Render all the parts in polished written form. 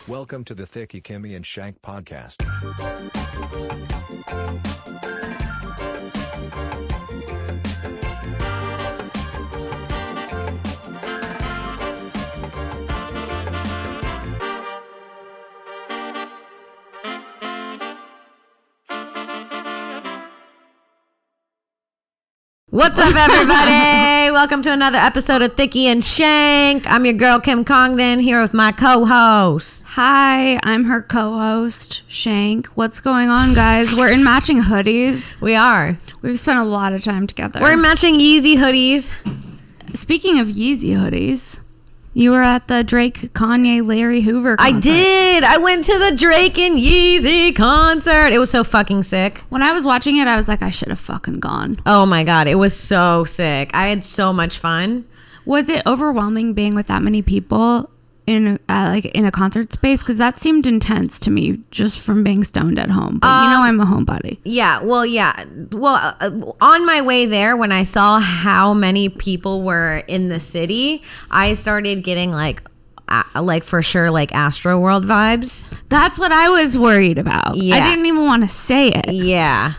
Welcome to the Thicky Kimmy and Shank podcast. What's up, everybody? Welcome to another episode of Thicky and Shank. I'm your girl, Kim Congdon, here with my co-host. Hi, I'm her co-host, Shank. What's going on, guys? We're in matching hoodies. We are. We've spent a lot of time together. We're in matching Yeezy hoodies. Speaking of Yeezy hoodies, you were at the Drake, Kanye, Larry Hoover concert. I did. I went to the Drake and Yeezy concert. It was so fucking sick. When I was watching it, I was like, I should have fucking gone. Oh my God. It was so sick. I had so much fun. Was it overwhelming being with that many people in a concert space? Because that seemed intense to me just from being stoned at home. But I'm a homebody. Yeah. On my way there, when I saw how many people were in the city, I started getting like for sure, like Astroworld vibes. That's what I was worried about. Yeah. I didn't even want to say it. Yeah.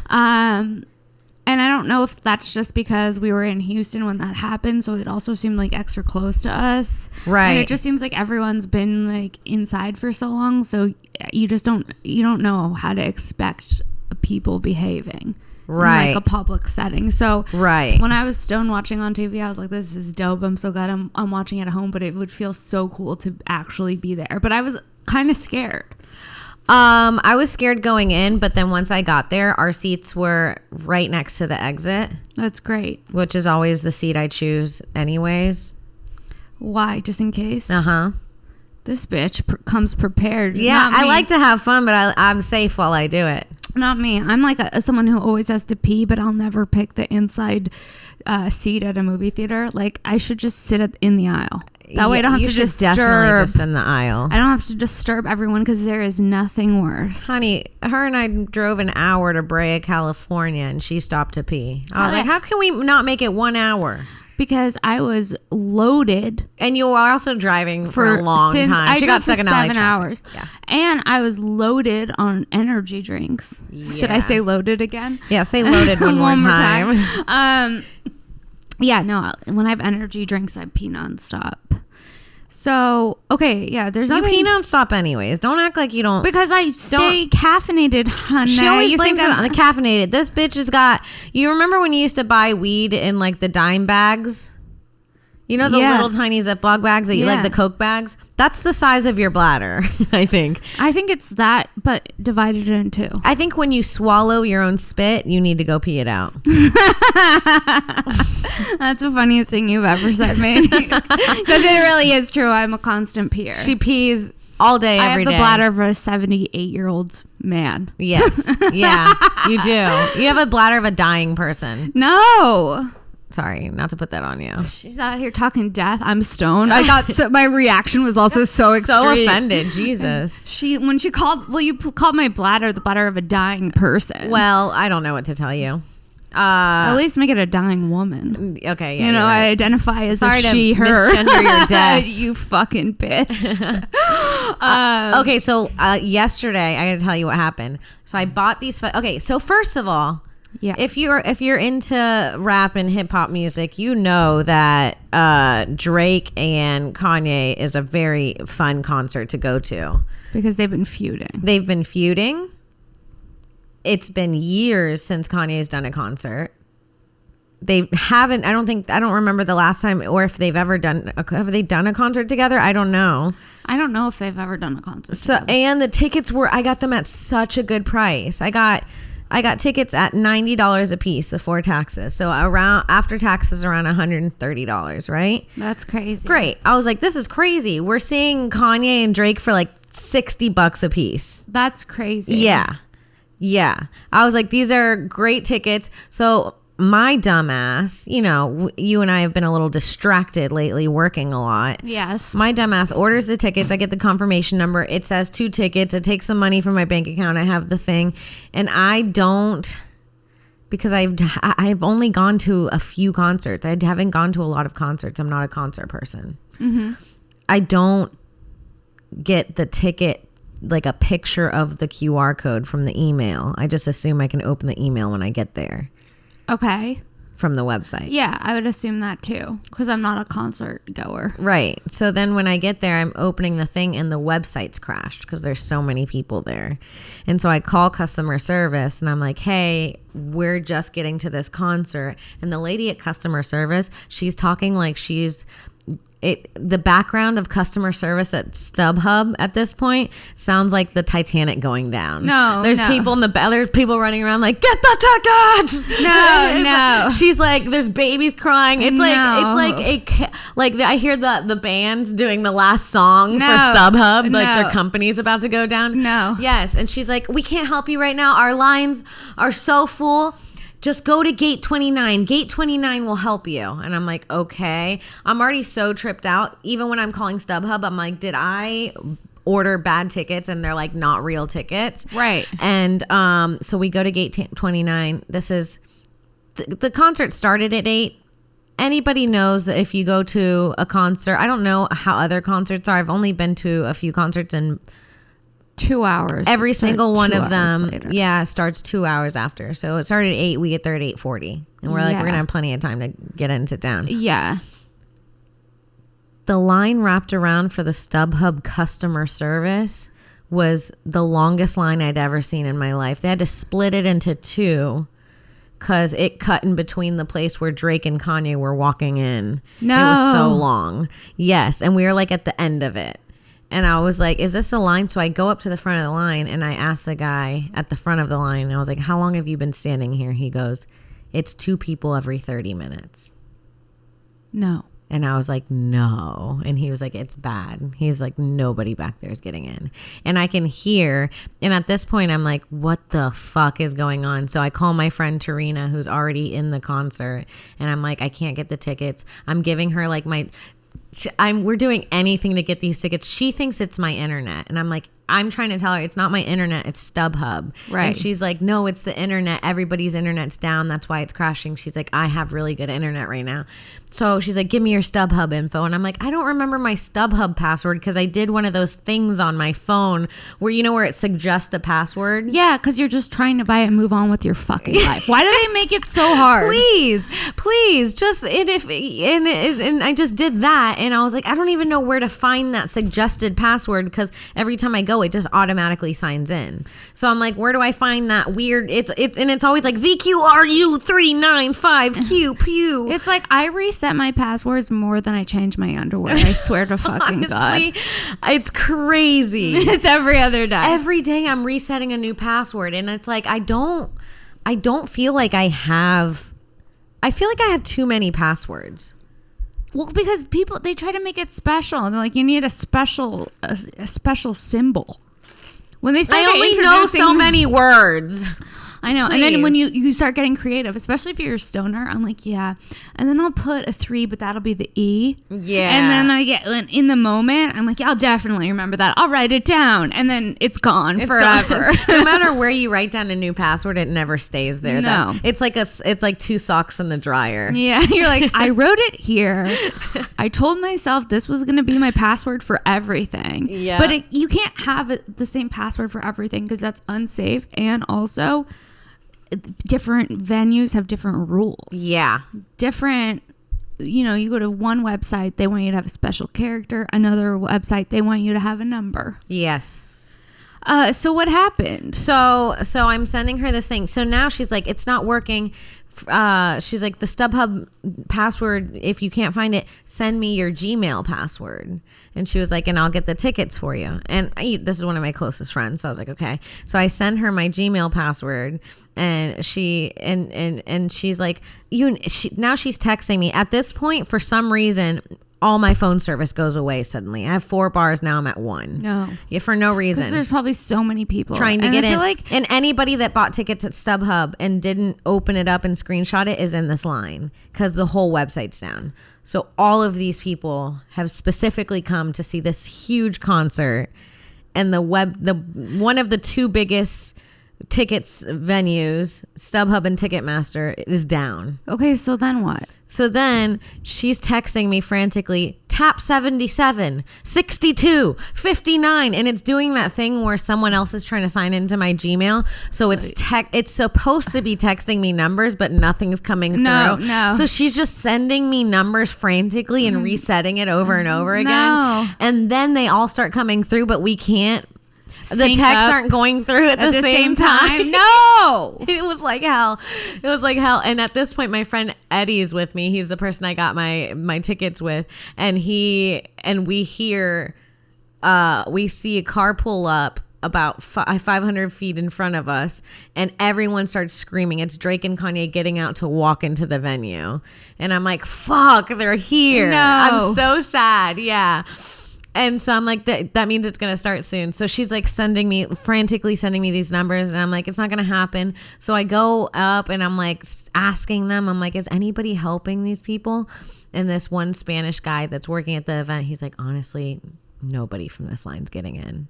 And I don't know if that's just because we were in Houston when that happened, so it also seemed like extra close to us. Right. And it just seems like everyone's been like inside for so long, so you don't know how to expect people behaving. Right. In like a public setting. So right. When I was stoned watching on TV, I was like, this is dope. I'm so glad I'm watching it at home, but it would feel so cool to actually be there. But I was kind of scared. I was scared going in, but then once I got there, our seats were right next to the exit. That's great. Which is always the seat I choose anyways. Why? Just in case? Uh-huh. This bitch comes prepared. Yeah, I like to have fun, but I'm safe while I do it. Not me. I'm like someone who always has to pee, but I'll never pick the inside seat at a movie theater. Like, I should just sit in the aisle. That way I don't have to disturb. Definitely just in the aisle. I don't have to disturb everyone because there is nothing worse. Honey, her and I drove an hour to Brea, California, and she stopped to pee. I was like, how can we not make it 1 hour? Because I was loaded. And you were also driving for a long time. She got stuck in LA 7 hours. Yeah. And I was loaded on energy drinks. Yeah. Should I say loaded again? Yeah, say loaded one more time. Yeah, no, when I have energy drinks, I pee nonstop. So, okay, yeah, there's nothing. You pee nonstop anyways. Don't act like you don't. Because I stay caffeinated, honey. She always blames it on the caffeinated. This bitch has got. You remember when you used to buy weed in like the dime bags? You know the little tiny Ziploc bags that you like, the Coke bags? That's the size of your bladder, I think. I think it's that, but divided in two. I think when you swallow your own spit, you need to go pee it out. That's the funniest thing you've ever said, man. Because it really is true. I'm a constant peer. She pees all day, every day. I have the bladder of a 78-year-old man. Yes. Yeah, you do. You have a bladder of a dying person. No. Sorry, not to put that on you. She's out here talking death. I'm stoned. I got my reaction was also so extreme. So offended. Jesus. You called my bladder the bladder of a dying person. Well, I don't know what to tell you. At least make it a dying woman. Okay, yeah. I identify as a she, her. Misgender your death. You fucking bitch. Okay, so yesterday I gotta tell you what happened. So I bought these. Okay, so first of all. Yeah. If you're into rap and hip hop music, you know that Drake and Kanye is a very fun concert to go to. Because they've been feuding. It's been years since Kanye's done a concert. They haven't. I don't remember the last time, or if they've ever done. Have they done a concert together? I don't know. I don't know if they've ever done a concert. So together. And the tickets I got them at such a good price. I got tickets at $90 a piece before taxes. So after taxes, around $130, right? That's crazy. Great. I was like, this is crazy. We're seeing Kanye and Drake for like $60 a piece. That's crazy. Yeah. Yeah. I was like, these are great tickets. So my dumbass, you and I have been a little distracted lately, working a lot. Yes. My dumbass orders the tickets. I get the confirmation number. It says 2 tickets. It takes some money from my bank account. I have the thing. And I don't, because I've only gone to a few concerts. I haven't gone to a lot of concerts. I'm not a concert person. Mm-hmm. I don't get the ticket, like a picture of the QR code from the email. I just assume I can open the email when I get there. Okay. From the website. Yeah, I would assume that too, because I'm not a concert goer. Right. So then when I get there, I'm opening the thing and the website's crashed because there's so many people there. And so I call customer service and I'm like, hey, we're just getting to this concert. And the lady at customer service, she's talking like she's... the background of customer service at StubHub at this point sounds like the Titanic going down. There's people in the there's people running around like, get the tickets. No. She's like, there's babies crying. It's like I hear the band doing the last song for StubHub, like their company's about to go down. Yes, and she's like, we can't help you right now. Our lines are so full. Just go to gate 29. Gate 29 will help you. And I'm like, okay. I'm already so tripped out. Even when I'm calling StubHub, I'm like, did I order bad tickets? And they're like, not real tickets. Right. And so we go to gate 29. This is, the concert started at 8. Anybody knows that if you go to a concert, I don't know how other concerts are. I've only been to a few concerts and 2 hours. Every single one of them, starts 2 hours after. So it started at 8. We get there at 8:40, and we're like, we're gonna have plenty of time to get in and sit down. Yeah. The line wrapped around for the StubHub customer service was the longest line I'd ever seen in my life. They had to split it into 2 because it cut in between the place where Drake and Kanye were walking in. No, it was so long. Yes, and we were like at the end of it. And I was like, is this a line? So I go up to the front of the line and I asked the guy at the front of the line, and I was like, how long have you been standing here? He goes, it's 2 people every 30 minutes. No. And I was like, no. And he was like, it's bad. He's like, nobody back there is getting in. And I can hear. And at this point, I'm like, what the fuck is going on? So I call my friend Tarina, who's already in the concert. And I'm like, I can't get the tickets. I'm giving her like we're doing anything to get these tickets. She thinks it's my internet. And I'm like, I'm trying to tell her it's not my internet, it's StubHub. Right. And she's like, no, it's the internet. Everybody's internet's down. That's why it's crashing. She's like, I have really good internet right now. So she's like, give me your StubHub info. And I'm like, I don't remember my StubHub password because I did one of those things on my phone where it suggests a password. Yeah, because you're just trying to buy it and move on with your fucking life. Why do they make it so hard? Please, just and I just did that, and I was like, I don't even know where to find that suggested password because every time I go, it just automatically signs in. So I'm like, where do I find that weird? It's always like ZQRU395Q pew. It's like I reset my passwords more than I change my underwear. I swear to fucking Honestly, God. It's crazy. It's every other day. Every day I'm resetting a new password, and it's like I don't feel like I have too many passwords. Well, because people, they try to make it special. They're like, you need a special symbol. When they start I only know so many words. I know. Please. And then when you start getting creative, especially if you're a stoner, I'm like, yeah. And then I'll put a 3, but that'll be the E. Yeah. And then I get in the moment, I'm like, yeah, I'll definitely remember that. I'll write it down. And then it's gone forever. No matter where you write down a new password, it never stays there. No. It's like 2 socks in the dryer. Yeah. You're like, I wrote it here. I told myself this was going to be my password for everything. Yeah. But you can't have the same password for everything because that's unsafe. And also, different venues have different rules. Yeah. Different, you go to one website, they want you to have a special character. Another website, they want you to have a number. Yes. So what happened? So I'm sending her this thing. So now she's like, it's not working. She's like, the StubHub password, if you can't find it, send me your Gmail password. And she was like, and I'll get the tickets for you. And this is one of my closest friends, so I was like, okay. So I send her my Gmail password, and she's like, now she's texting me. At this point, for some reason, all my phone service goes away suddenly. I have 4 bars, now I'm at 1. No. Yeah, for no reason. Because there's probably so many people trying to get in. Like, and anybody that bought tickets at StubHub and didn't open it up and screenshot it is in this line because the whole website's down. So all of these people have specifically come to see this huge concert, and one of the 2 biggest tickets venues, StubHub and Ticketmaster is down. Okay, so then what? So then she's texting me frantically, tap 77, 62, 59. And it's doing that thing where someone else is trying to sign into my Gmail. So it's supposed to be texting me numbers, but nothing's coming through. No. So she's just sending me numbers frantically and resetting it over and over again. No. And then they all start coming through, but we can't. The texts aren't going through at the same time. No. It was like hell. And at this point, my friend Eddie's with me. He's the person I got my tickets with. And we see a car pull up about 500 feet in front of us, and everyone starts screaming. It's Drake and Kanye getting out to walk into the venue. And I'm like, fuck, they're here. No. I'm so sad. Yeah. And so I'm like, that means it's going to start soon. So she's like frantically sending me these numbers. And I'm like, it's not going to happen. So I go up and I'm like asking them, I'm like, is anybody helping these people? And this one Spanish guy that's working at the event, he's like, honestly, nobody from this line's getting in.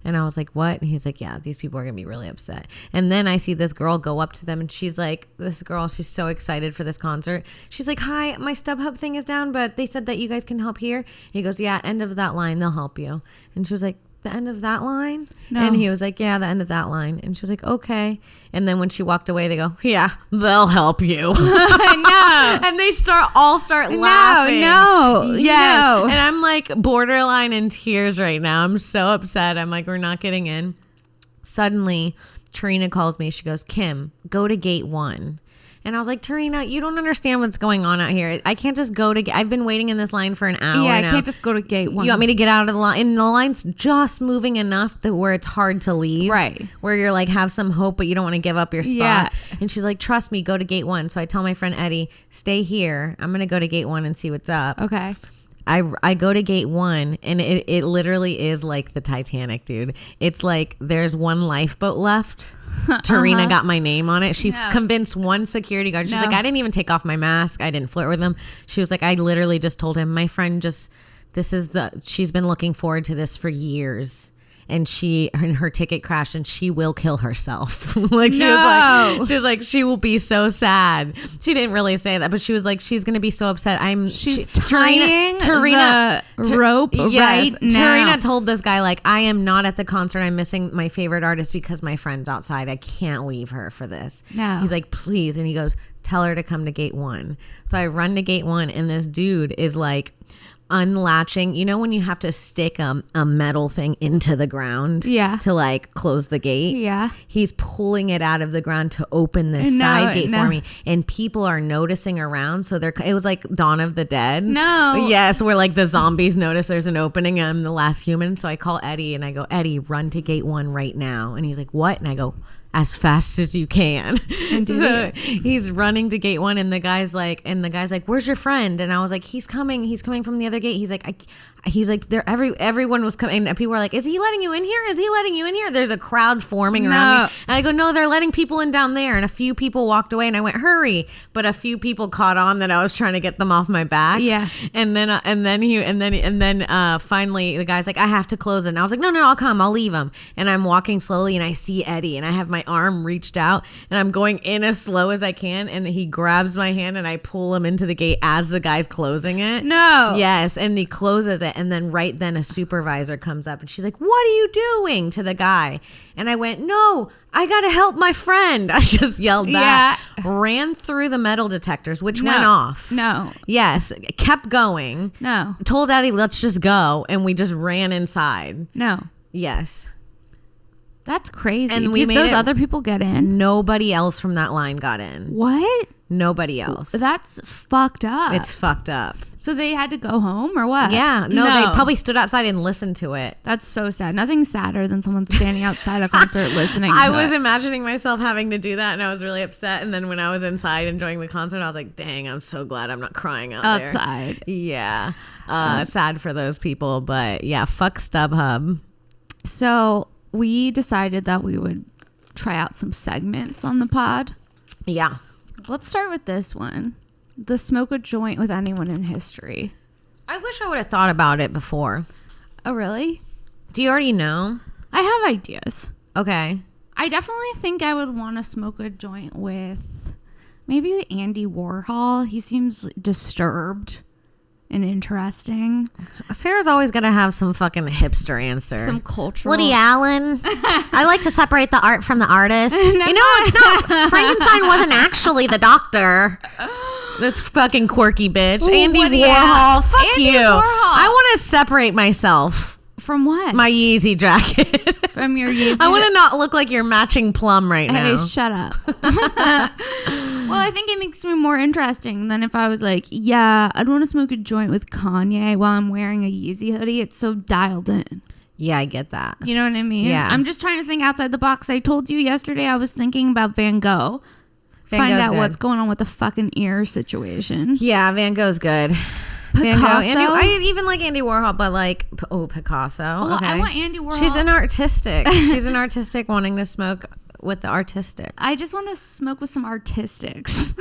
And I was like, what? And he's like, yeah, these people are going to be really upset. And then I see this girl go up to them, and she's like, she's so excited for this concert. She's like, hi, my StubHub thing is down, but they said that you guys can help here. And he goes, yeah, end of that line, they'll help you. And she was like, the end of that line? No. And he was like, yeah, the end of that line. And she was like, okay. And then when she walked away, they go, yeah, they'll help you. No. And they all start laughing. No. Yes. No. And I'm like borderline in tears right now. I'm so upset. I'm like, we're not getting in. Suddenly, Tarina calls me. She goes, Kim, go to gate 1. And I was like, Tarina, you don't understand what's going on out here. I can't just go to... I've been waiting in this line for an hour now. Yeah, I can't just go to gate 1. You want me to get out of the line? And the line's just moving enough that where it's hard to leave. Right. Where you're like, have some hope, but you don't want to give up your spot. Yeah. And she's like, trust me, go to gate 1. So I tell my friend Eddie, stay here. I'm going to go to gate 1 and see what's up. Okay. I go to gate 1, and it literally is like the Titanic, dude. It's like there's one lifeboat left. Tarina got my name on it. She convinced one security guard. She's like, I didn't even take off my mask. I didn't flirt with him. She was like, I literally just told him, my friend she's been looking forward to this for years. And her ticket crashed, and she will kill herself. She was like, she will be so sad. She didn't really say that, but she was like, she's gonna be so upset. She's tying the rope right now. Tarina told this guy, like, I am not at the concert. I'm missing my favorite artist because my friend's outside. I can't leave her for this. No. He's like, please. And he goes, tell her to come to gate 1. So I run to gate 1, and this dude is like unlatching, you know, when you have to stick a metal thing into the ground to like close the gate, he's pulling it out of the ground to open this side gate for me, and people are noticing around. So it was like Dawn of the Dead. Yes, where like the zombies notice there's an opening and I'm the last human. So I call Eddie and I go, Eddie, run to gate 1 right now. And he's like, what? And I go, as fast as you can. So he's running to gate 1, and the guy's like, where's your friend? And I was like, he's coming from the other gate. He's like, everyone was coming, and people were like, is he letting you in here? Is he letting you in here? There's a crowd forming around me. And I go, no, they're letting people in down there. And a few people walked away, and I went, hurry. But a few people caught on that I was trying to get them off my back. Yeah. And then finally the guy's like, I have to close it. And I was like, no, I'll come. I'll leave him. And I'm walking slowly, and I see Eddie, and I have my arm reached out, and I'm going in as slow as I can. And he grabs my hand, and I pull him into the gate as the guy's closing it. No. Yes. And he closes it. And then right then a supervisor comes up, and she's like, what are you doing, to the guy? And I went, no, I got to help my friend. I just yelled back, ran through the metal detectors, which went off. No. Yes. Kept going. No. Told Eddie, let's just go. And we just ran inside. No. Yes. That's crazy. And did those other people get in? Nobody else from that line got in. What? Nobody else. That's fucked up. It's fucked up. So they had to go home or what? Yeah. No, they probably stood outside and listened to it. That's so sad. Nothing's sadder than someone standing outside a concert listening to I was imagining myself having to do that, and I was really upset. And then when I was inside enjoying the concert, I was like, dang, I'm so glad I'm not crying outside there. Yeah. Sad for those people. But yeah, fuck StubHub. So we decided that we would try out some segments on the pod. Yeah. Let's start with this one. The smoke a joint with anyone in history. I wish I would have thought about it before. Oh, really? Do you already know? I have ideas. Okay. I definitely think I would want to smoke a joint with maybe Andy Warhol. He seems disturbed and interesting. Sarah's always gonna have some fucking hipster answer. Some cultural. Woody Allen. I like to separate the art from the artist. It's not. Frankenstein wasn't actually the doctor. This fucking quirky bitch. Andy Warhol. Fuck Andy you. Warhol. I want to separate myself. From what? My Yeezy jacket. From your Yeezy. I want to not look like you're matching plum right now. Hey, shut up. Well, I think it makes me more interesting than if I was like, yeah, I'd want to smoke a joint with Kanye while I'm wearing a Yeezy hoodie. It's so dialed in. Yeah, I get that. You know what I mean? Yeah. I'm just trying to think outside the box. I told you yesterday I was thinking about Van Gogh. Find out what's going on with the fucking ear situation. Yeah, Van Gogh's good. Picasso. I even like Andy Warhol, but like, Picasso. Well, okay. I want Andy Warhol. She's an artistic wanting to smoke with the artistics. I just want to smoke with some artistics.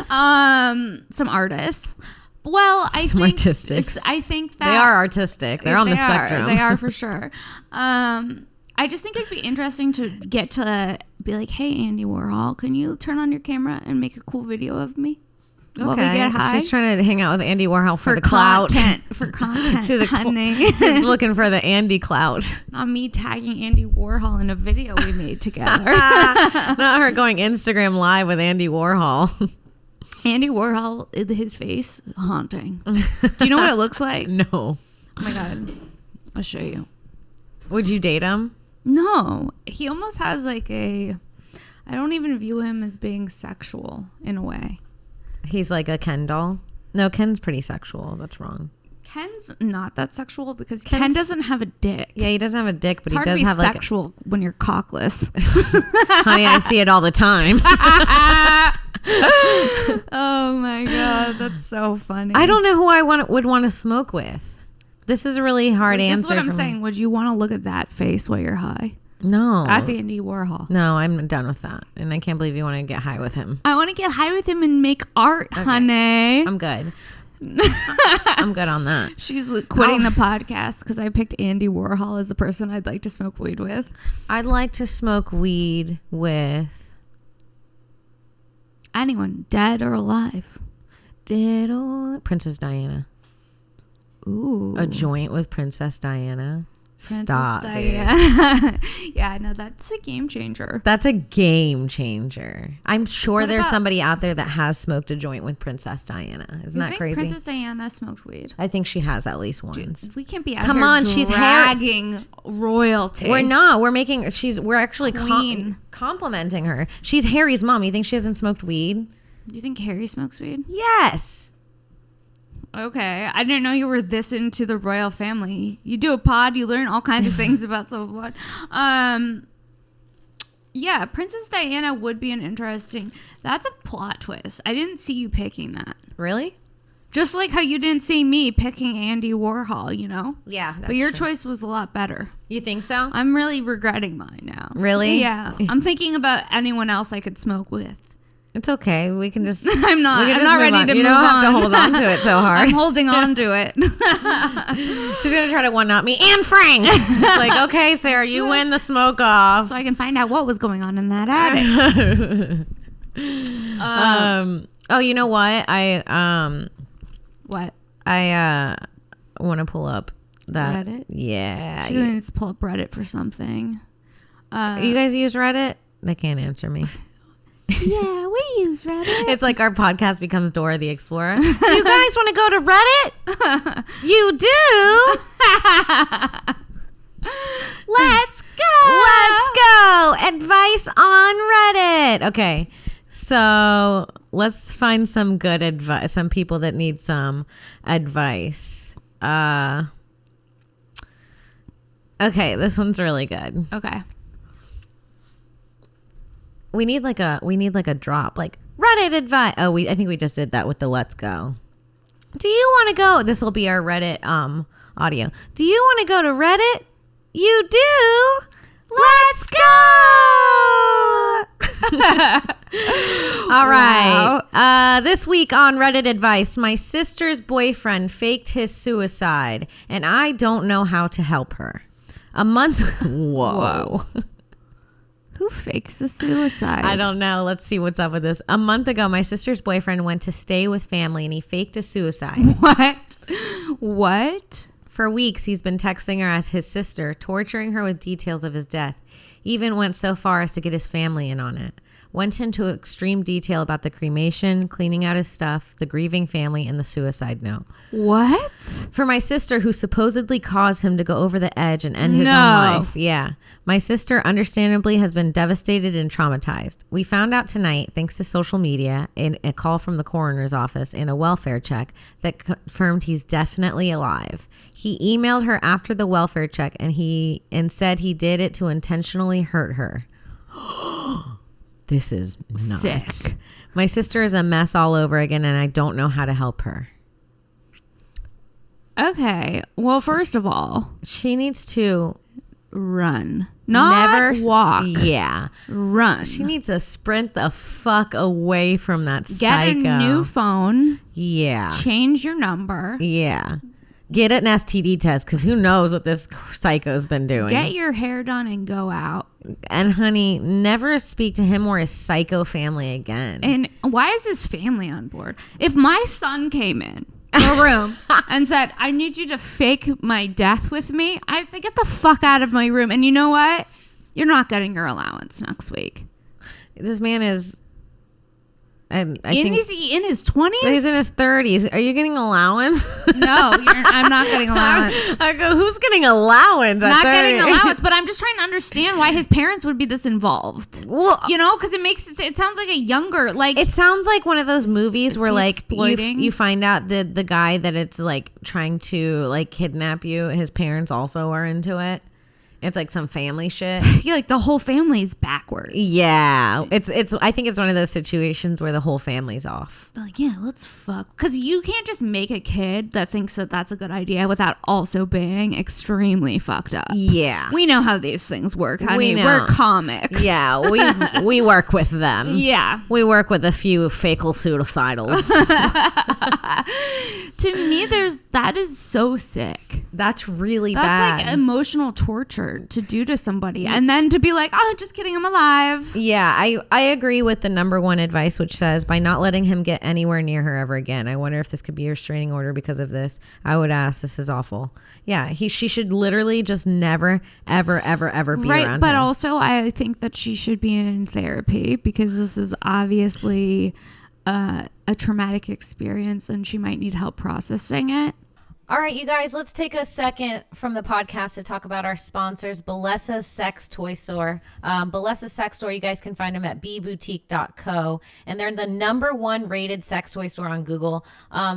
Some artists. Well, I think artistics. I think that they are artistic. They're on the spectrum. They are for sure. I just think it'd be interesting to get to be like, hey, Andy Warhol, can you turn on your camera and make a cool video of me? While we get high? She's trying to hang out with Andy Warhol for the clout. For content, she's looking for the Andy clout. Not me tagging Andy Warhol in a video we made together. Not her going Instagram live with Andy Warhol. Andy Warhol, his face, haunting. Do you know what it looks like? No. Oh my God. I'll show you. Would you date him? No. He almost has like I don't even view him as being sexual in a way. He's like a Ken doll. No, Ken's pretty sexual. That's wrong. Ken's not that sexual because Ken doesn't have a dick. Yeah, he doesn't have a dick, but he does have sexual when you're cockless. Honey, I see it all the time. Oh my God, that's so funny. I don't know who I would want to smoke with. This is a really hard answer. This is what I'm saying. Would you want to look at that face while you're high? No. That's Andy Warhol. No, I'm done with that. And I can't believe you want to get high with him. I want to get high with him and make art, honey. I'm good. I'm good on that. She's quitting the podcast because I picked Andy Warhol as the person I'd like to smoke weed with. I'd like to smoke weed with anyone, dead or alive. Dead or Princess Diana. Ooh. A joint with Princess Diana. Stop, dude. Yeah, no, that's a game changer. That's a game changer. I'm sure there's somebody out there that has smoked a joint with Princess Diana. Isn't that crazy? Princess Diana smoked weed? I think she has at least once. Dude, we can't be out here she's dragging royalty. We're not. We're actually complimenting her. She's Harry's mom. You think she hasn't smoked weed? Do you think Harry smokes weed? Yes. Okay, I didn't know you were this into the royal family. You do a pod, you learn all kinds of things about someone. Yeah, Princess Diana would be an interesting. That's a plot twist. I didn't see you picking that. Really? Just like how you didn't see me picking Andy Warhol, you know? Yeah, but your choice was a lot better. You think so? I'm really regretting mine now. Really? Yeah. I'm thinking about anyone else I could smoke with. It's okay. We can just. I'm not ready to move on. You don't have to hold on to it so hard. I'm holding on to it. She's gonna try to one-up me and Frank. It's like, okay, Sarah, you win the smoke off, so I can find out what was going on in that attic. Oh, you know what? What? I want to pull up that Reddit. Yeah. She needs to pull up Reddit for something. You guys use Reddit? They can't answer me. Yeah, we use Reddit. It's like our podcast becomes Dora the Explorer. Do you guys want to go to Reddit? You do? Let's go. Let's go. Advice on Reddit. Okay. So let's find some good advice. Some people that need some advice. Okay. This one's really good. Okay. We need like a drop, like Reddit advice. Oh, I think we just did that with the let's go. Do you want to go? This will be our Reddit audio. Do you want to go to Reddit? You do. Let's go. All right. Wow. This week on Reddit advice, my sister's boyfriend faked his suicide, and I don't know how to help her. A month. Whoa. Who fakes a suicide? I don't know. Let's see what's up with this. A month ago, my sister's boyfriend went to stay with family and he faked a suicide. What? For weeks, he's been texting her as his sister, torturing her with details of his death. He even went so far as to get his family in on it. Went into extreme detail about the cremation, cleaning out his stuff, the grieving family, and the suicide note. What? For my sister, who supposedly caused him to go over the edge and end his own life. Yeah. My sister, understandably, has been devastated and traumatized. We found out tonight, thanks to social media, and a call from the coroner's office and a welfare check that confirmed he's definitely alive. He emailed her after the welfare check and said he did it to intentionally hurt her. This is nuts. Sick. My sister is a mess all over again, and I don't know how to help her. Okay. Well, first of all, she needs to run. Not walk. Yeah. Run. She needs to sprint the fuck away from that psycho. Get a new phone. Yeah. Change your number. Yeah. Get an STD test, because who knows what this psycho's been doing. Get your hair done and go out. And honey, never speak to him or his psycho family again. And why is his family on board? If my son came in the room and said, I need you to fake my death with me, I'd say, get the fuck out of my room. And you know what? You're not getting your allowance next week. This man is... Is he in his 20s? He's in his 30s. Are you getting allowance? No, I'm not getting allowance. I go, who's getting allowance? Not getting allowance, but I'm just trying to understand why his parents would be this involved. Well, you know, because it sounds like a younger, like, it sounds like one of those movies where like exploiting? you find out that the guy that it's like trying to like kidnap you, his parents also are into it. It's like some family shit. Yeah, like the whole family's backwards. Yeah, it's. I think it's one of those situations where the whole family's off. Like, yeah, let's fuck. Because you can't just make a kid that thinks that that's a good idea without also being extremely fucked up. Yeah, we know how these things work. We're comics. Yeah, we work with them. Yeah, we work with a few fecal suicidals. To me, that is so sick. That's really bad. That's like emotional torture to do to somebody, and then to be like, oh, just kidding, I'm alive. Yeah, I agree with the number one advice, which says by not letting him get anywhere near her ever again. I wonder if this could be a restraining order because of this. I would ask. This is awful. Yeah, she should literally just never, ever, ever, ever be around but him. Also, I think that she should be in therapy because this is obviously a traumatic experience, and she might need help processing it. All right, you guys, let's take a second from the podcast to talk about our sponsors, Balesa's Sex Toy Store. Balesa's Sex Store, you guys can find them at bboutique.co, and they're the number one rated sex toy store on Google.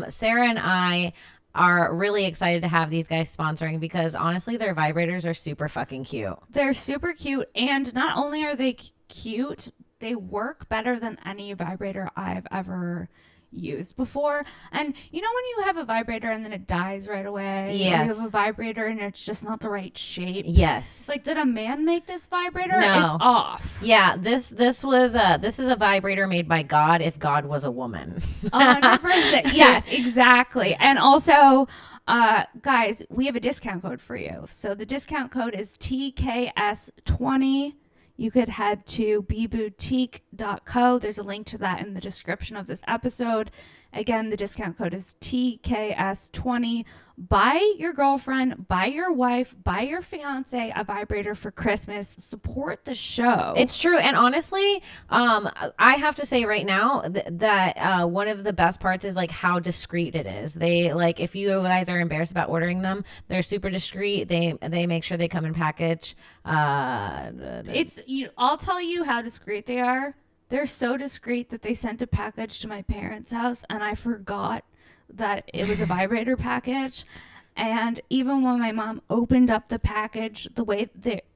Sarah and I are really excited to have these guys sponsoring because honestly, their vibrators are super fucking cute. They're super cute, and not only are they cute, they work better than any vibrator I've ever used before. And you know when you have a vibrator and then it dies right away? Yes. Or you have a vibrator and it's just not the right shape? Yes. It's like, did a man make this vibrator? No. It's off. Yeah, this is a vibrator made by God if God was a woman. 100%. Yes, exactly. And also, guys, we have a discount code for you. So the discount code is TKS20. You could head to bboutique.co. There's a link to that in the description of this episode. Again, the discount code is TKS20. Buy your girlfriend, buy your wife, buy your fiance a vibrator for Christmas. Support the show. It's true. And honestly, I have to say right now that one of the best parts is like how discreet it is. They like, if you guys are embarrassed about ordering them, they're super discreet. They make sure they come in package. I'll tell you how discreet they are. They're so discreet that they sent a package to my parents' house and I forgot that it was a vibrator package. And even when my mom opened up the package, the way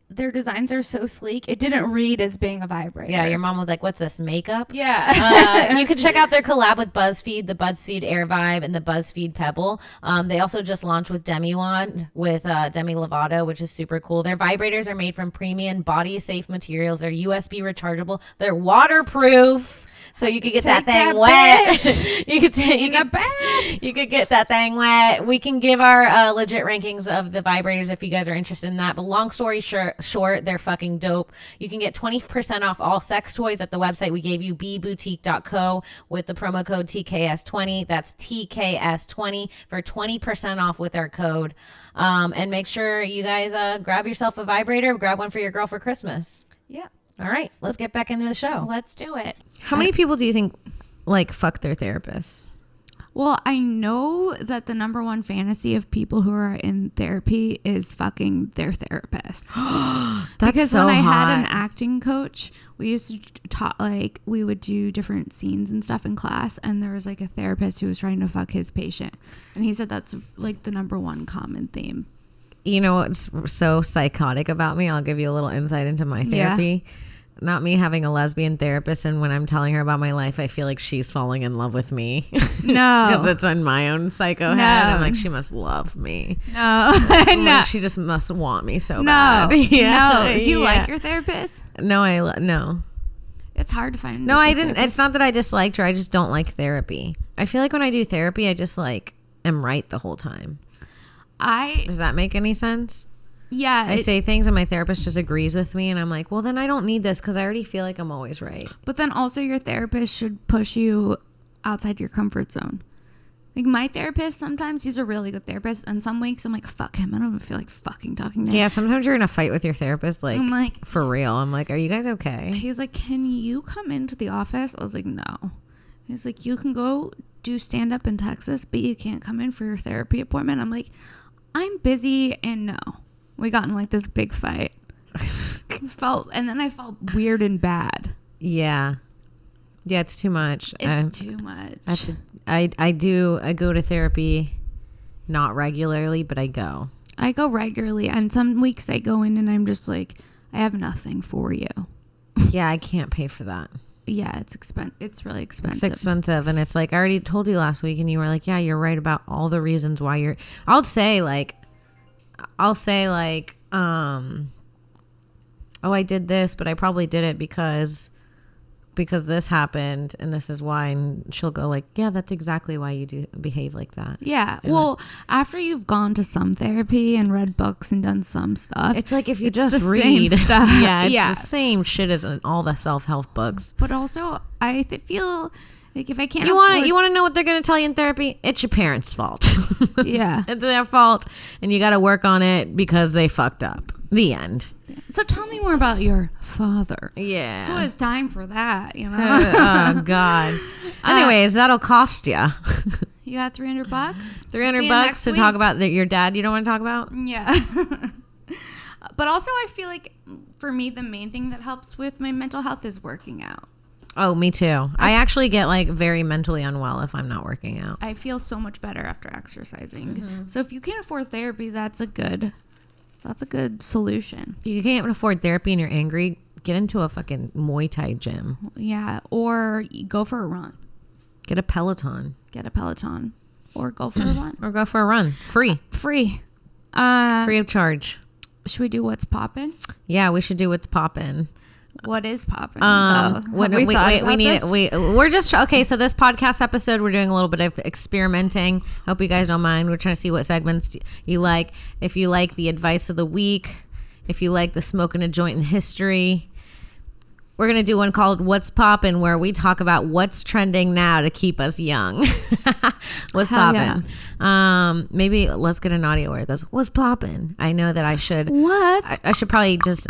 their designs are so sleek, it didn't read as being a vibrator. Yeah, your mom was like, what's this, makeup? Yeah. You can check out their collab with BuzzFeed, the BuzzFeed Air Vibe and the BuzzFeed Pebble. They also just launched with Demi Wand with Demi Lovato, which is super cool. Their vibrators are made from premium body safe materials. They're USB rechargeable. They're waterproof. so you could get Take that thing that wet. You could get that thing wet. We can give our legit rankings of the vibrators if you guys are interested in that. But long story short, they're fucking dope. You can get 20% off all sex toys at the website we gave you, bboutique.co, with the promo code TKS20. That's TKS20 for 20% off with our code. And make sure you guys grab yourself a vibrator, grab one for your girl for Christmas. Yeah. All right, let's get back into the show. Let's do it. How many people do you think like fuck their therapists? Well, I know that the number one fantasy of people who are in therapy is fucking their therapist. Because so when I had hot. an acting coach, we used to talk, like, we would do different scenes and stuff in class, and there was like a therapist who was trying to fuck his patient, and he said that's like the number one common theme. You know what's so psychotic about me? I'll give you a little insight into my therapy. Not me having a lesbian therapist, and when I'm telling her about my life, I feel like she's falling in love with me. No. Because it's in my own psycho head. I'm like, she must love me. No. I'm No. like, she just must want me so No. bad. No. Do you like your therapist? No, no. It's hard to find. No, a I good didn't. therapist. It's not that I disliked her. I just don't like therapy. I feel like when I do therapy, I just like am right the whole time. Does that make any sense? Yeah. I say things and my therapist just agrees with me, and I'm like, well, then I don't need this because I already feel like I'm always right. But then also your therapist should push you outside your comfort zone. Like my therapist, sometimes he's a really good therapist, and some weeks I'm like, fuck him. I don't even feel like fucking talking to him. Yeah, sometimes you're in a fight with your therapist, like, I'm like, for real. I'm like, are you guys okay? he's like, can you come into the office? I was like, no. He's like, you can go do stand up in Texas, but you can't come in for your therapy appointment. I'm like, I'm busy, and no. We got in like this big fight. And then I felt weird and bad. Yeah, it's too much. It's too much. I go to therapy, not regularly, but I go. I go regularly, and some weeks I go in and I'm just like, I have nothing for you. Yeah, I can't pay for that. Yeah, it's It's really expensive. It's expensive, and it's like I already told you last week, and you were like, yeah, you're right about all the reasons why you're. I'll say like, oh, I did this, but I probably did it because this happened, and this is why. And she'll go like, yeah, that's exactly why you do behave like that. Yeah. Well, after you've gone to some therapy and read books and done some stuff, It's like if you it's just the read same stuff. yeah, it's Yeah. the same shit as in all the self-help books. But also, I feel like if I can't, You want to know what they're going to tell you in therapy? It's your parents' fault. Yeah. It's their fault, and you got to work on it because they fucked up. The end. So tell me more about your father. Yeah. Who has time for that? You know. Oh God. Anyways, that'll cost you You got $300. $300 to talk about your dad. You don't want to talk about? Yeah. But also, I feel like for me, the main thing that helps with my mental health is working out. Oh, me too. I actually get like very mentally unwell if I'm not working out. I feel so much better after exercising. So if you can't afford therapy, that's a good solution. If you can't afford therapy and you're angry, get into a fucking Muay Thai gym. Yeah. Or go for a run. Get a Peloton. Get a Peloton. Or go for a run. Or go for a run. Free. Free. Free of charge. Should we do what's poppin'? Yeah, we should do what's poppin'. What is poppin'? We're just okay. So this podcast episode, we're doing a little bit of experimenting. Hope you guys don't mind. We're trying to see what segments you like. If you like the advice of the week, if you like the smoking a joint in history, we're gonna do one called "What's Poppin'," where we talk about what's trending now to keep us young. What's poppin'? Yeah. Maybe let's get an audio where it goes, "What's poppin'?" I know that I should. What? I should probably just.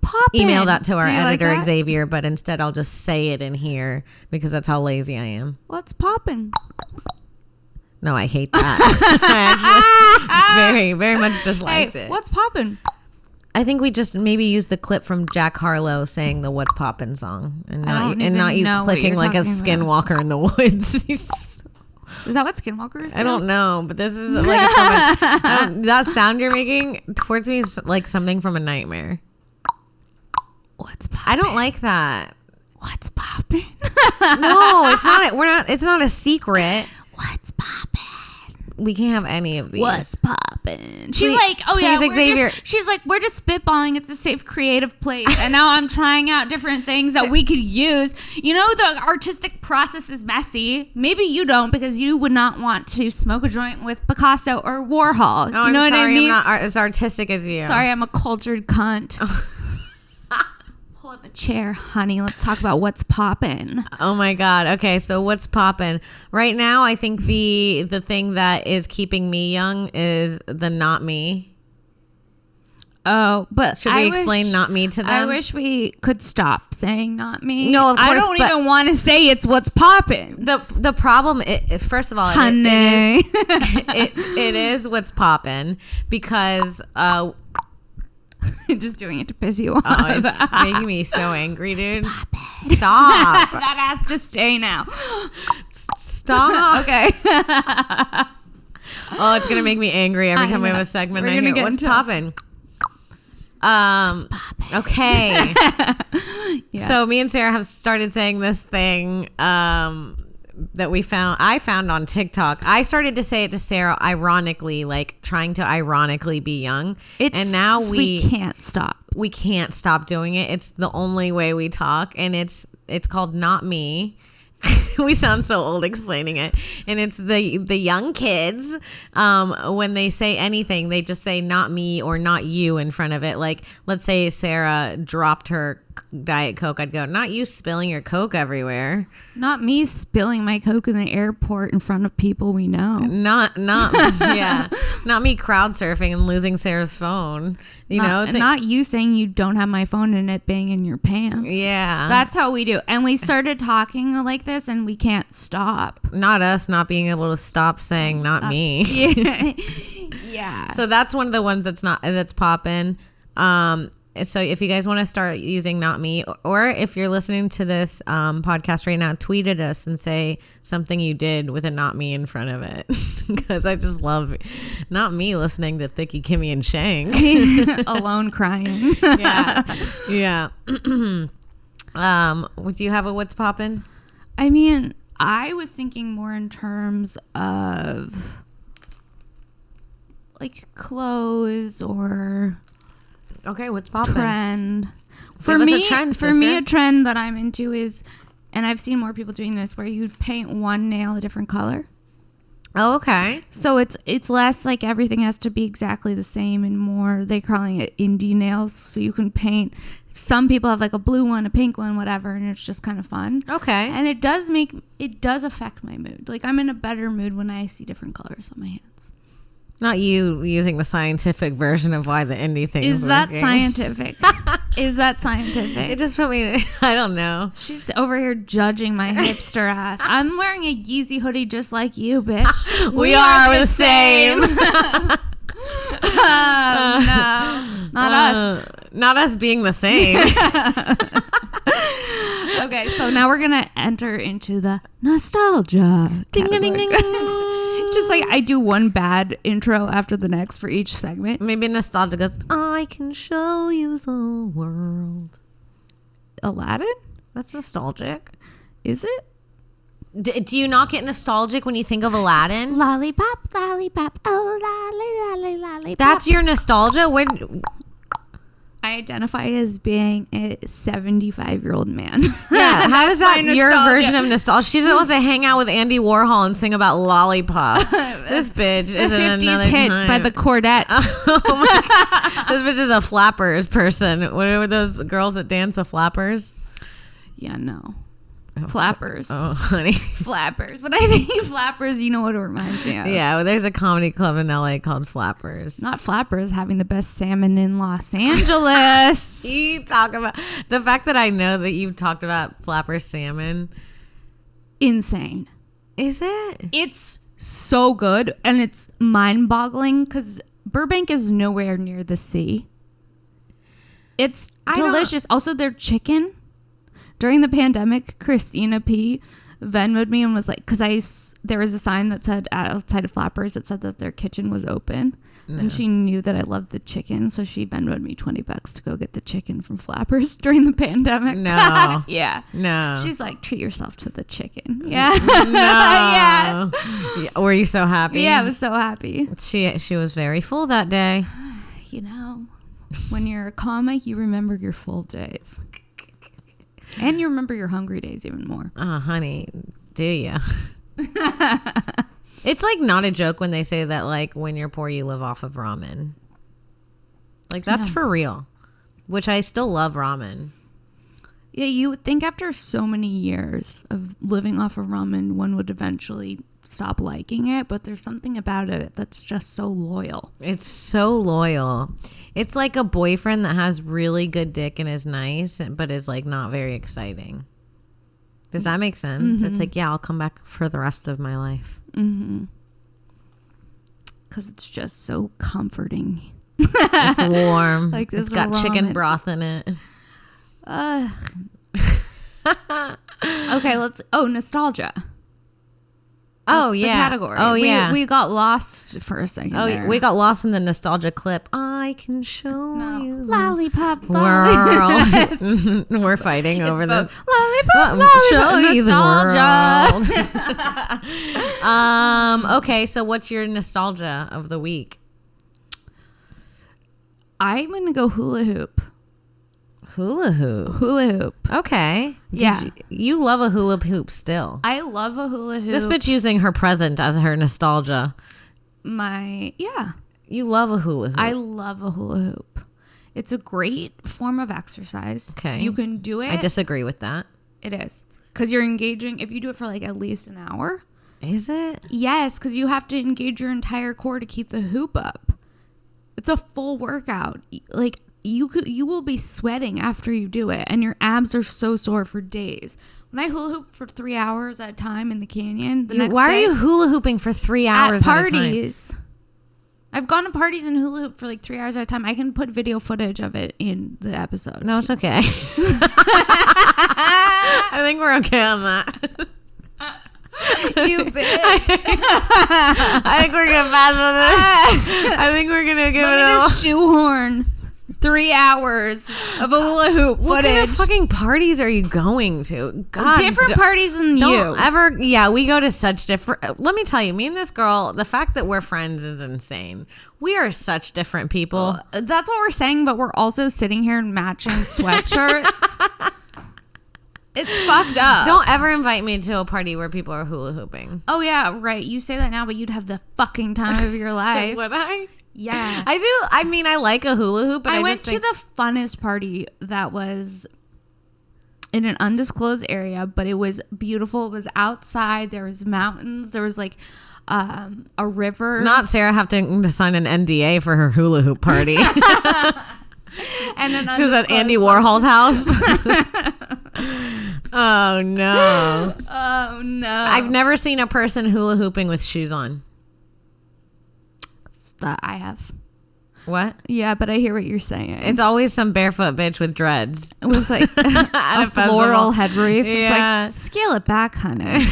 Poppin'. Email that to our editor like Xavier, but instead I'll just say it in here because that's how lazy I am. What's poppin'? No, I hate that. I actually very, very much disliked it. What's poppin'? I think we just maybe use the clip from Jack Harlow saying the "What's Poppin" song, and not you clicking like a skinwalker in the woods. Is that what skinwalkers do? I don't know, but this is like that sound you're making towards me is like something from a nightmare. What's poppin'? I don't like that. What's poppin'? No, it's not. It's not a secret. What's poppin'? We can't have any of these. What's poppin'? She's Please- like, oh yeah, please, Xavier. She's like, we're just spitballing. It's a safe, creative place. And now I'm trying out different things that we could use. You know, the artistic process is messy. Maybe you don't, because you would not want to smoke a joint with Picasso or Warhol. Oh, You know I'm what I sorry, mean? I'm not as artistic as you. Sorry, I'm a cultured cunt. Pull up a chair, honey. Let's talk about what's poppin'. Oh my God. Okay, so what's poppin'? Right now, I think the thing that is keeping me young is the not me. Oh, but Should we explain not me to them? I wish we could stop saying not me. No, of course, I don't but- even want to say it's what's poppin'. The problem, first of all, Honey. it is what's poppin' because Just doing it to piss you off. oh, it's making me so angry, dude. Stop. That has to stay now. Stop. Okay. Oh, it's gonna make me angry every I time we know. have a segment. We're I gonna hear get what's into- poppin'. Okay. Yeah. So me and Sarah have started saying this thing that I found on TikTok. I started to say it to Sarah ironically, like trying to ironically be young. And now we can't stop. We can't stop doing it. It's the only way we talk, and it's called Not Me. We sound so old explaining it. And it's the young kids, when they say anything, they just say not me or not you in front of it. Like, let's say Sarah dropped her Diet Coke, I'd go, not you spilling your Coke everywhere. Not me spilling my Coke in the airport in front of people we know. Not yeah. Not me crowd surfing and losing Sarah's phone. Not you saying you don't have my phone and it being in your pants. Yeah. That's how we do. And we started talking like this and we can't stop. Not us not being able to stop saying not me. Yeah. Yeah. So that's one of the ones that's popping. So if you guys want to start using not me, or if you're listening to this podcast right now, tweet at us and say something you did with a not me in front of it. Because I just love not me listening to Thicky, Kimmy, and Shank. Alone crying. Yeah. Do you have a what's poppin'? I mean, I was thinking more in terms of like clothes or Okay, what's poppin'? trend. Give us a trend, for me, sister. a trend that I'm into is, and I've seen more people doing this, where you paint one nail a different color. Oh, okay. So it's less like everything has to be exactly the same, and more they're calling it indie nails. So you can paint. Some people have like a blue one, a pink one, whatever, and it's just kind of fun. Okay. And it does affect my mood. Like, I'm in a better mood when I see different colors on my hands. Not you using the scientific version of why the indie thing Is that working. scientific? Is that scientific? It just put me. I don't know. She's over here judging my hipster ass. I'm wearing a Yeezy hoodie just like you, bitch. We are the same. No, not us. Not us being the same. Okay, so now we're gonna enter into the nostalgia. Ding, ding, ding, category. ding. Just like I do one bad intro after the next for each segment. Maybe nostalgia goes, I can show you the world. Aladdin? That's nostalgic. Is it? Do you not get nostalgic when you think of Aladdin? Lollipop, lollipop, oh lolly, lollipop. That's your nostalgia? I identify as being a 75-year-old man. Yeah, how is that my your nostalgia. version of nostalgia? She just wants to hang out with Andy Warhol and sing about Lollipop. This bitch The is in 50s another hit time. by the Chordettes. Oh my God. This bitch is a flappers person. What are those girls that dance the flappers? Yeah, no. Flappers. Oh, honey. Flappers. When I think flappers, you know what it reminds me of. Yeah, well, there's a comedy club in LA called Flappers. Not flappers having the best salmon in Los Angeles. You talk about the fact that I know that you've talked about Flappers salmon. Insane. Is it? It's so good, and it's mind-boggling because Burbank is nowhere near the sea. It's delicious. Also, their chicken. During the pandemic, Christina P. Venmoed me and was like, because there was a sign that said outside of Flappers that said that their kitchen was open. And she knew that I loved the chicken, so she Venmoed me $20 to go get the chicken from Flappers during the pandemic. No. Yeah. No. She's like, treat yourself to the chicken. Yeah. No. Yeah. Were you so happy? Yeah, I was so happy. She was very full that day. You know, when you're a comic, you remember your full days. And you remember your hungry days even more. Oh, honey, do you? It's like not a joke when they say that, like, when you're poor, you live off of ramen. Like, that's for real. Which I still love ramen. Yeah, you would think after so many years of living off of ramen, one would eventually stop liking it. But there's something about it that's just so loyal. It's so loyal. It's like a boyfriend that has really good dick and is nice, but is, like, not very exciting. Does that make sense? Mm-hmm. It's like, yeah, I'll come back for the rest of my life. Mm-hmm. Because it's just so comforting. It's warm. Like this it's got ramen. Chicken broth in it. Okay, nostalgia. Oh, That's yeah. the category. Oh, yeah. We got lost for a second. Oh, there. we got lost in the nostalgia clip. I can show you the Lollipop world. We're fighting over this. Lollipop, show you nostalgia. the world. Okay, so what's your nostalgia of the week? I'm going to go hula hoop. Hula hoop. Okay. Yeah. You love a hula hoop still. I love a hula hoop. This bitch using her present as her nostalgia. You love a hula hoop. I love a hula hoop. It's a great form of exercise. Okay. You can do it. I disagree with that. It is. Because you're engaging, if you do it for like at least an hour. Is it? Yes, because you have to engage your entire core to keep the hoop up. It's a full workout. Like, you will be sweating after you do it, and your abs are so sore for days. When I hula hoop for 3 hours at a time in the canyon, Why are you hula hooping for 3 hours at at a time? parties? I've gone to parties and hula hoop for like 3 hours at a time. I can put video footage of it in the episode. No, it's okay. I think we're okay on that. You bitch. I think we're gonna pass on this. I think we're gonna give Let it me a just shoehorn 3 hours of a hula hoop footage. What kind of fucking parties are you going to? God, different parties than don't you. ever. Yeah, we go to such different. Let me tell you, me and this girl, the fact that we're friends is insane. We are such different people. That's what we're saying, but we're also sitting here in matching sweatshirts. It's fucked up. Don't ever invite me to a party where people are hula hooping. Oh yeah, right. You say that now, but you'd have the fucking time of your life. Would I? Yeah. I do. I mean, I like a hula hoop, but I went just to the funnest party that was in an undisclosed area, but it was beautiful. It was outside. There was mountains. There was like a river. Not Sarah having to sign an NDA for her hula hoop party. And she was at Andy Warhol's house. Oh no. Oh no. I've never seen a person hula hooping with shoes on. I have. What? Yeah, but I hear what you're saying. It's always some barefoot bitch with dreads. With like a floral head wreath. Yeah. It's like, scale it back, honey.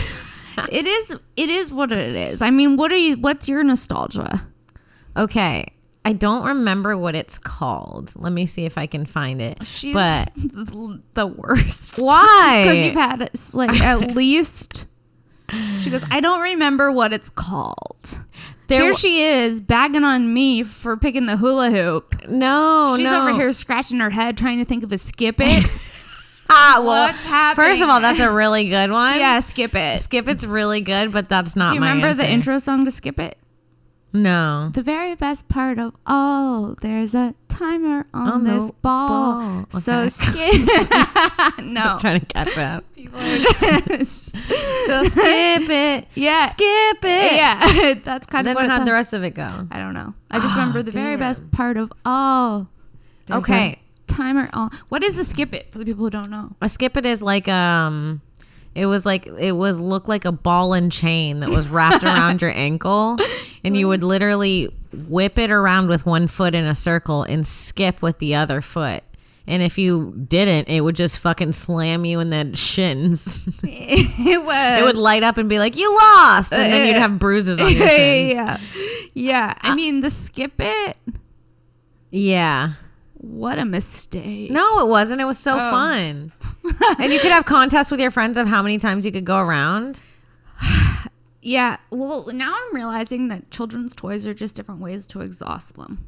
It is what it is. I mean, what's your nostalgia? Okay. I don't remember what it's called. Let me see if I can find it. She's but the worst. Why? Because you've had like at least. She goes, I don't remember what it's called. Here she is bagging on me for picking the hula hoop. She's over here scratching her head trying to think of a skip it. What's happening? First of all, that's a really good one. Yeah, skip it. Skip it's really good, but that's not my Do you remember answer. the intro song to Skip It? No. The very best part of all, there's a timer on this ball. Okay. So skip. No. I'm trying to catch up. People are So skip it. Yeah. Skip it. Yeah. That's kind Then of what how'd the rest of it go? I don't know. I just remember the very best part of all. There's Okay. a timer on. What is a skip it for the people who don't know? A skip it is like it looked like a ball and chain that was wrapped around your ankle, and you would literally whip it around with one foot in a circle and skip with the other foot. And if you didn't, it would just fucking slam you in the shins. It would light up and be like, you lost. And then you'd have bruises on your shins. Yeah. I mean, the skip it. Yeah. What a mistake. No, it wasn't. It was so fun. And you could have contests with your friends of how many times you could go around. Yeah. Well, now I'm realizing that children's toys are just different ways to exhaust them.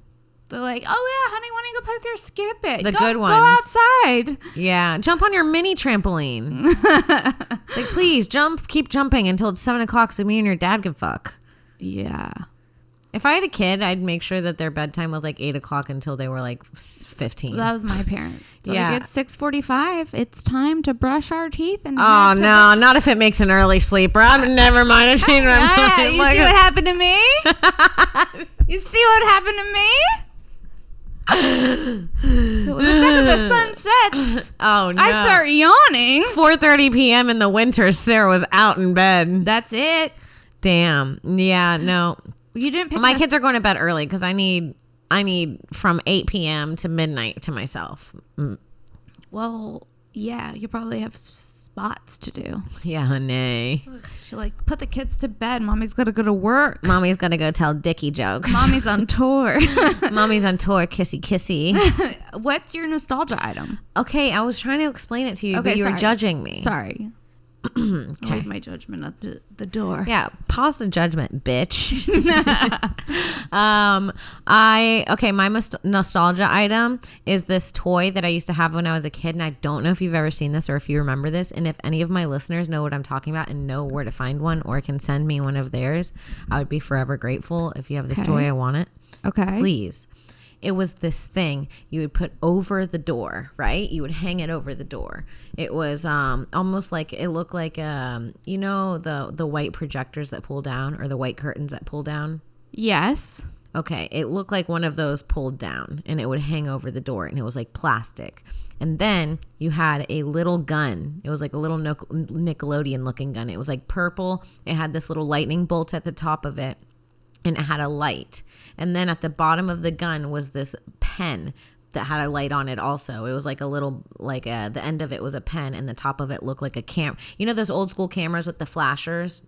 They're like, oh, yeah, honey, why don't you go play with your skip it? The good ones. Go outside. Yeah. Jump on your mini trampoline. It's like, please, keep jumping until it's 7 o'clock so me and your dad can fuck. Yeah. If I had a kid, I'd make sure that their bedtime was like 8 o'clock until they were like 15. That was my parents. Yeah. Like, it's 6:45. It's time to brush our teeth. And oh, no, not if it makes an early sleeper. Never mind. I changed my mind. You see what happened to me? You see what happened to me? The second the sun sets, oh no, I start yawning. 4:30 p.m. in the winter, Sarah was out in bed. That's it. Damn. Yeah, no. You didn't pick my kids are going to bed early because I need from 8 p.m. to midnight to myself. Well, yeah, you probably have spots to do. Yeah, honey. She like, put the kids to bed. Mommy's got to go to work. Mommy's got to go tell Dickie jokes. Mommy's on tour. Mommy's on tour. Kissy, kissy. What's your nostalgia item? Okay, I was trying to explain it to you, but you were judging me. Sorry. Okay. Leave my judgment at the door. Yeah, pause the judgment, bitch. My nostalgia item is this toy that I used to have when I was a kid, and I don't know if you've ever seen this or if you remember this, and if any of my listeners know what I'm talking about and know where to find one or can send me one of theirs, I would be forever grateful. If you have this toy, I want it. Okay. Please. It was this thing you would put over the door, right? You would hang it over the door. It was almost like, it looked like, you know, the white projectors that pull down, or the white curtains that pull down? Yes. Okay, it looked like one of those pulled down, and it would hang over the door, and it was like plastic. And then you had a little gun. It was like a little Nickelodeon looking gun. It was like purple. It had this little lightning bolt at the top of it, and it had a light. And then at the bottom of the gun was this pen that had a light on it also. It was like a little, like the end of it was a pen, and the top of it looked like a camera. You know those old school cameras with the flashers,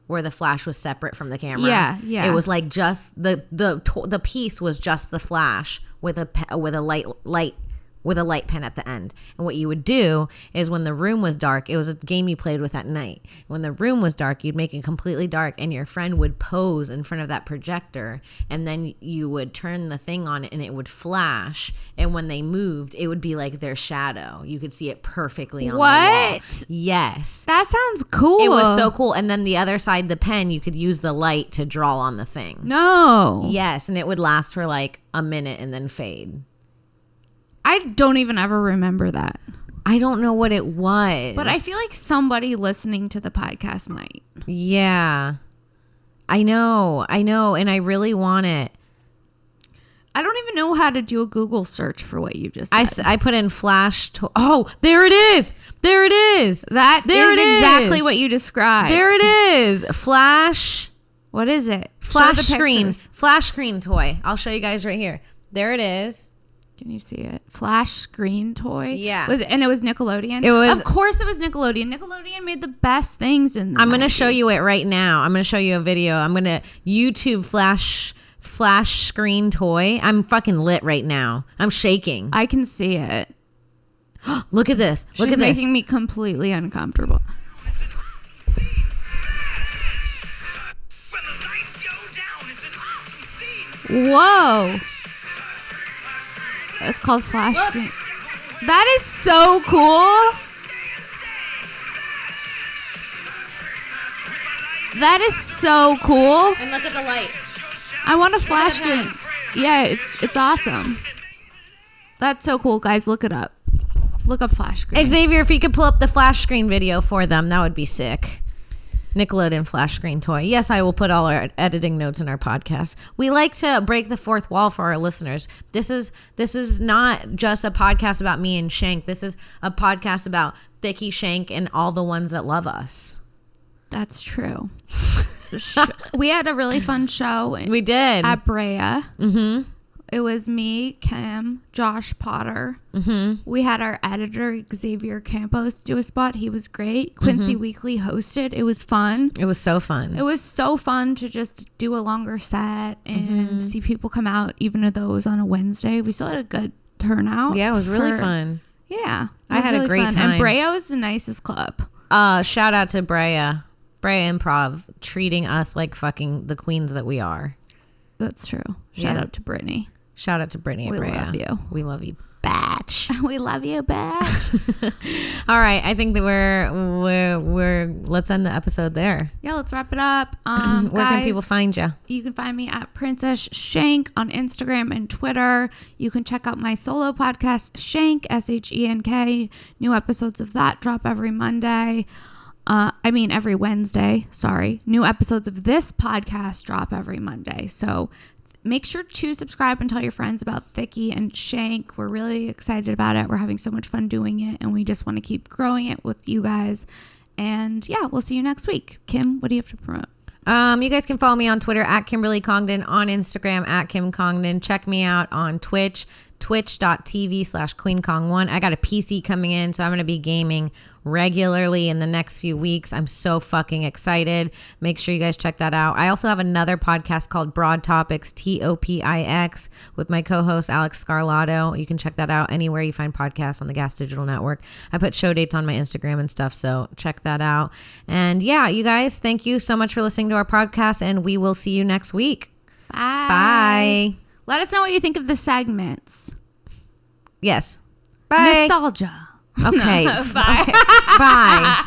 where the flash was separate from the camera? Yeah. It was like just the piece was just the flash with a light pen at the end. And what you would do is, when the room was dark, it was a game you played with at night. When the room was dark, you'd make it completely dark, and your friend would pose in front of that projector, and then you would turn the thing on, and it would flash. And when they moved, it would be like their shadow. You could see it perfectly on the wall. What? Yes. That sounds cool. It was so cool. And then the other side, the pen, you could use the light to draw on the thing. No. Yes, and it would last for like a minute and then fade. I don't even ever remember that. I don't know what it was. But I feel like somebody listening to the podcast might. Yeah. I know. And I really want it. I don't even know how to do a Google search for what you just said. I put in flash. Oh, there it is. There it is. That there is it exactly is. what you described. There it is. Flash. What is it? Flash Show the screen. pictures. Flash screen toy. I'll show you guys right here. There it is. Can you see it? Flash screen toy. Yeah. And it was Nickelodeon. It was. Of course, it was Nickelodeon. Nickelodeon made the best things in the I'm going to 90s. show you it right now. I'm going to show you a video. I'm going to YouTube flash screen toy. I'm fucking lit right now. I'm shaking. I can see it. Look at this. Look She's at this. making me completely uncomfortable. Whoa. It's called flash screen. That is so cool. That is so cool. And look at the light. I want a flash screen. Yeah, it's awesome. That's so cool, guys. Look it up. Look up flash screen. Xavier, if you could pull up the flash screen video for them, that would be sick. Nickelodeon flash screen toy. Yes, I will put all our editing notes in our podcast. We like to break the fourth wall for our listeners. This is not just a podcast about me and Shank. This is a podcast about Thicky, Shank, and all the ones that love us. That's true. We had a really fun show. We did. At Brea. Mm-hmm. It was me, Kim, Josh Potter. We had our editor, Xavier Campos, do a spot. He was great. Quincy Weekly hosted. It was fun. It was so fun. It was so fun to just do a longer set and see people come out, even though it was on a Wednesday. We still had a good turnout. Yeah, it was really fun. Yeah. I had a great time. And Brea is the nicest club. Shout out to Brea Improv, treating us like fucking the queens that we are. That's true. Shout out to Brittany. Shout out to Brittany at Brea. We love you. We love you, Btch. We love you, Btch. All right, I think that we're let's end the episode there. Yeah, let's wrap it up. Where guys, can people find you? You can find me at Princess Shenk on Instagram and Twitter. You can check out my solo podcast, Shenk, SHENK. New episodes of that drop every Monday. Every Wednesday. Sorry. New episodes of this podcast drop every Monday. So make sure to subscribe and tell your friends about Thickie and Shenk. We're really excited about it. We're having so much fun doing it, and we just want to keep growing it with you guys. And yeah, we'll see you next week. Kim, what do you have to promote? You guys can follow me on Twitter at Kimberly Congdon, on Instagram at Kim Congdon. Check me out on Twitch, twitch.tv/QueenCong1. I got a PC coming in, so I'm going to be gaming regularly in the next few weeks. I'm so fucking excited. Make sure you guys check that out. I also have another podcast called Broad Topix, TOPIX, with my co-host Alex Scarlato. You can check that out anywhere you find podcasts on the Gas Digital Network. I put show dates on my Instagram and stuff, so check that out. And yeah, you guys, thank you so much for listening to our podcast, and we will see you next week. Bye. Bye. Let us know what you think of the segments. Yes. Bye. Nostalgia. Okay. Bye. Okay. Bye.